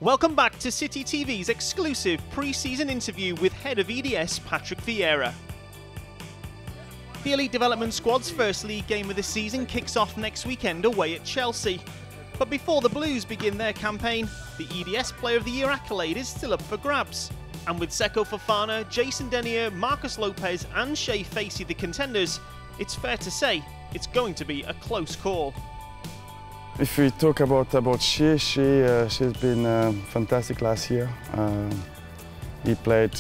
Welcome back to CityTV's exclusive pre-season interview with head of EDS Patrick Vieira. The Elite Development Squad's first league game of the season kicks off next weekend away at Chelsea. But before the Blues begin their campaign, the EDS Player of the Year accolade is still up for grabs. And with Seko Fofana, Jason Denier, Marcus Lopes and Shea Facey the contenders, it's fair to say it's going to be a close call. If we talk about Shea, she's been fantastic last year. He played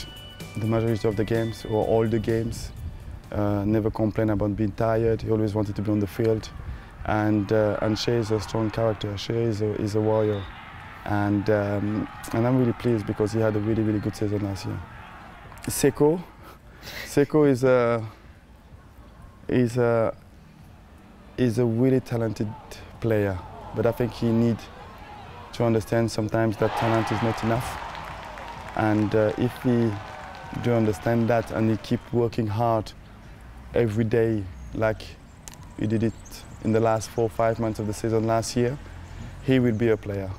the majority of the games, or all the games. Never complained about being tired. He always wanted to be on the field. And Shea is a strong character. Shea is a warrior. And I'm really pleased because he had a really, really good season last year. Seko is a really talented player, but I think he needs to understand sometimes that talent is not enough. And if he do understand that and he keep working hard every day like he did it in the last 4 or 5 months of the season last year, he will be a player.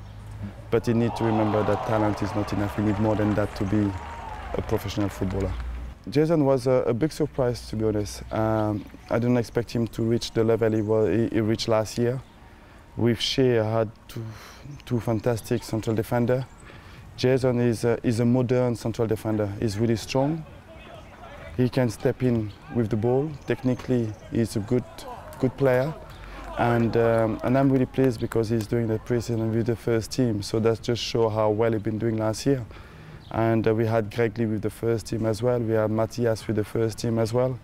But he needs to remember that talent is not enough. He needs more than that to be a professional footballer. Jason was a big surprise, to be honest. I didn't expect him to reach the level he reached last year. With Shea, I had two fantastic central defenders. Jason is a modern central defender. He's really strong. He can step in with the ball. Technically, he's a good player. And I'm really pleased because he's doing the pre-season with the first team. So that just shows how well he's been doing last year. And we had Greg Lee with the first team as well. We had Matthias with the first team as well.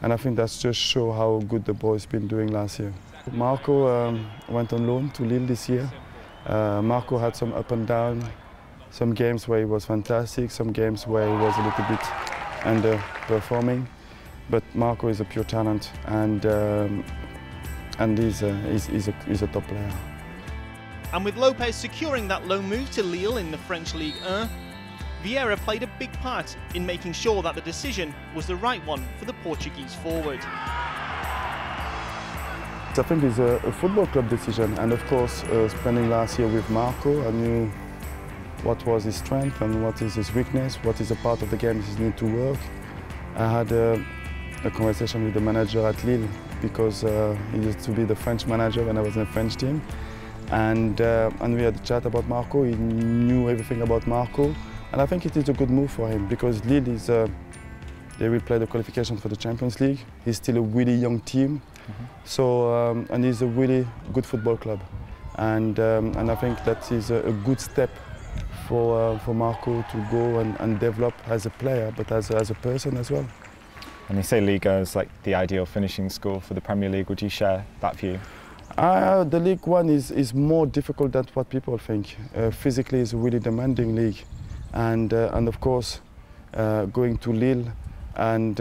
And I think that's just show how good the boy's been doing last year. Marco went on loan to Lille this year. Marco had some up and down, some games where he was fantastic, some games where he was a little bit underperforming. But Marco is a pure talent, and he's a top player. And with Lopes securing that loan move to Lille in the French Ligue 1, Vieira played a big part in making sure that the decision was the right one for the Portuguese forward. I think it's a football club decision, and of course spending last year with Marco, I knew what was his strength and what is his weakness, what is a part of the game he needs to work. I had a conversation with the manager at Lille because he used to be the French manager when I was in the French team, and we had a chat about Marco. He knew everything about Marco. And I think it is a good move for him because Lille is, they will play the qualification for the Champions League. He's still a really young team, so and he's a really good football club, and I think that is a good step for Marco to go and develop as a player, but as a person as well. And they say Liga is like the ideal finishing score for the Premier League. Would you share that view? The League One is more difficult than what people think. Physically, it's a really demanding league. And of course, going to Lille and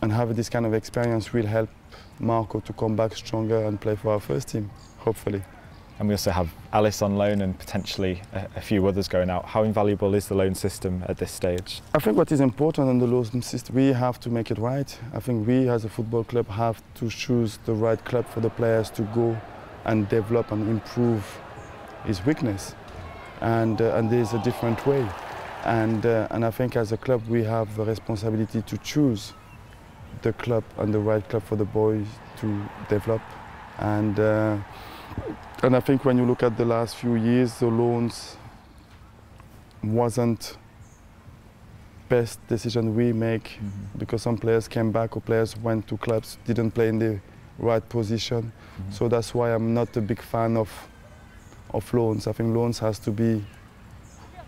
have this kind of experience will help Marco to come back stronger and play for our first team, hopefully. And we also have Alice on loan and potentially a few others going out. How invaluable is the loan system at this stage? I think what is important in the loan system, we have to make it right. I think we as a football club have to choose the right club for the players to go and develop and improve his weakness. And there's a different way. And I think as a club we have the responsibility to choose the club and the right club for the boys to develop. And I think when you look at the last few years, the loans wasn't best decision we make because some players came back or players went to clubs, didn't play in the right position. So that's why I'm not a big fan of loans. I think loans has to be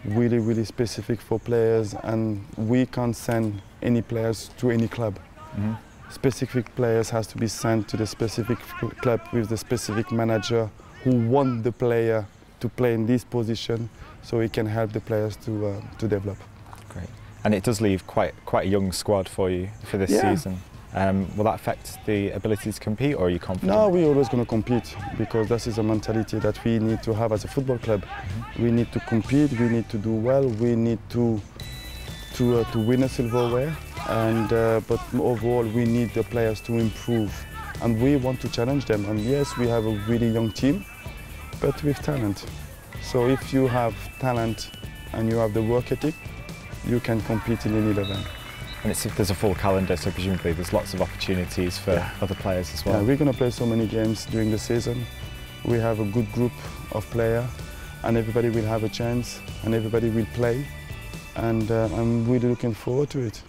really, really specific for players, and we can't send any players to any club. Specific players has to be sent to the specific club with the specific manager who want the player to play in this position, so he can help the players to develop. Great. And it does leave quite a young squad for you for this season. Will that affect the ability to compete, or are you confident? No, we're always going to compete because this is a mentality that we need to have as a football club. We need to compete, we need to do well, we need to win a silverware, and but overall we need the players to improve, and we want to challenge them. And yes, we have a really young team, but with talent. So if you have talent and you have the work ethic, you can compete in any level. And there's a full calendar, so presumably there's lots of opportunities for other players as well. Yeah, we're going to play so many games during the season. We have a good group of players, and everybody will have a chance, and everybody will play. And I'm really looking forward to it.